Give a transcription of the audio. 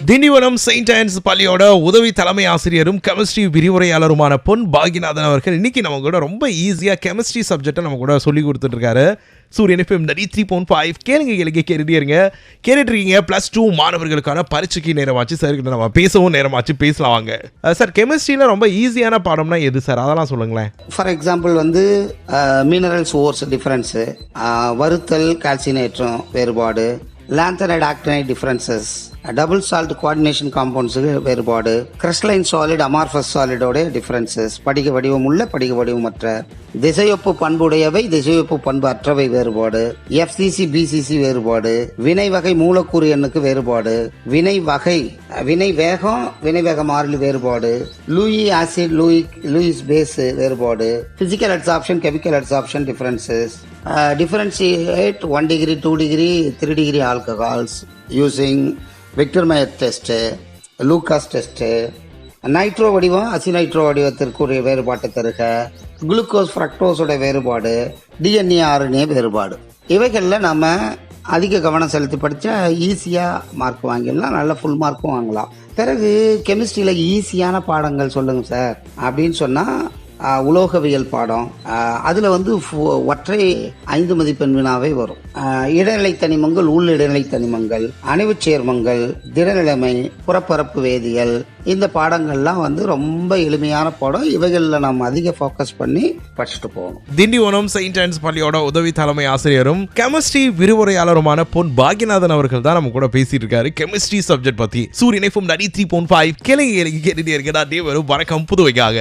Tindivanam Saint ஆன்ஸ் பள்ளியோட உதவி தலைமை ஆசிரியரும் கெமிஸ்ட்ரி விரிவுரையாளருமான பொன் பாகிநாதன் அவர்கள் இன்னைக்கு நம்ம கூட ரொம்ப ஈஸியா கெமிஸ்ட்ரி சப்ஜெக்டை நம்ம கூட சொல்லி கொடுத்துட்டு இருக்காரு. சூரியன் எஃப்எம் 93.5 கேட்டுட்டே இருங்க. கேட்டுட்டு இருக்கீங்க +2 மாணவர்களுக்கான பரீட்சைக்கு நேரமாச்சு. சார் கிட்ட நம்ம பேசவும் நேரமாச்சு, பேசலாம் வாங்க. சார், கெமிஸ்ட்ரியில ரொம்ப ஈஸியான பாடம்னா எது சார், அதெல்லாம் சொல்லுங்களேன். For example minerals ores difference, வறுத்தல் கால்சினேற்றம் வேறுபாடு, lanthanide actinide differences, double salt coordination காம்பவுண்ட்ஸுக்கு வேறுபாடு, கிறிஸ்டலைன் சாலிட் அமார்ஃபஸ் சாலிடோட டிஃபரன்சஸ், படிக வடிவம் உள்ள படிக வடிவமற்ற, திசையொப்பு பண்புடையவை திசையொப்பு பண்பு அற்றவை வேறுபாடு, எஃப்சிசி பிசிசி வேறுபாடு, வினை வகை மூலக்கூறு எண்ணுக்கு வேறுபாடு, வினை வேகம் வினை வேக மாறிலி வேறுபாடு, லூயி ஆசிட் லூயிஸ் பேஸ் வேறுபாடு, physical adsorption chemical adsorption differences, differentiate 1 degree 2 degree 3 degree alcohols using Victor-Meyer test, Lucas test, nitro வடிவம் அசிநைட்ரோ வடிவத்திற்குரிய வேறுபாட்டை தருக, குளுக்கோஸ் ஃப்ரக்டோஸோட வேறுபாடு, டிஎன்ஏ ஆர்என்ஏ வேறுபாடு. இவைகளில் நம்ம அதிக கவனம் செலுத்தி படித்தா ஈஸியாக மார்க் வாங்கிடலாம், நல்ல ஃபுல் மார்க்கும் வாங்கலாம். பிறகு கெமிஸ்ட்ரியில் ஈஸியான பாடங்கள் சொல்லுங்கள் சார் அப்படின்னு சொன்னால் உலோகவியல் பாடம். அதில் ஒற்றை 5 மதிப்பெண் வினாவே வரும். இடைநிலை தனிமங்கள், உள் இடைநிலை தனிமங்கள், அணைவுச் சேர்மங்கள், திடநிலைமை, புறப்பரப்பு வேதியியல், இந்த பாடங்கள்லாம் ரொம்ப எளிமையான பாடம். இவைகளில் நம்ம அதிக ஃபோக்கஸ் பண்ணி படிச்சுட்டு போகணும். திண்டிவனம் செயின்ட் ஆன்ஸ் பள்ளியோட உதவி தலைமை ஆசிரியரும் கெமிஸ்ட்ரி விரிவுரையாளருமான பொன் பாகிநாதன் அவர்கள் தான் நம்ம கூட பேசிட்டு இருக்காரு கெமிஸ்ட்ரி சப்ஜெக்ட் பத்தி. சூரியன் எஃப்எம் 93.5 கேளுங்க. வணக்கம் புதுவைக்காக.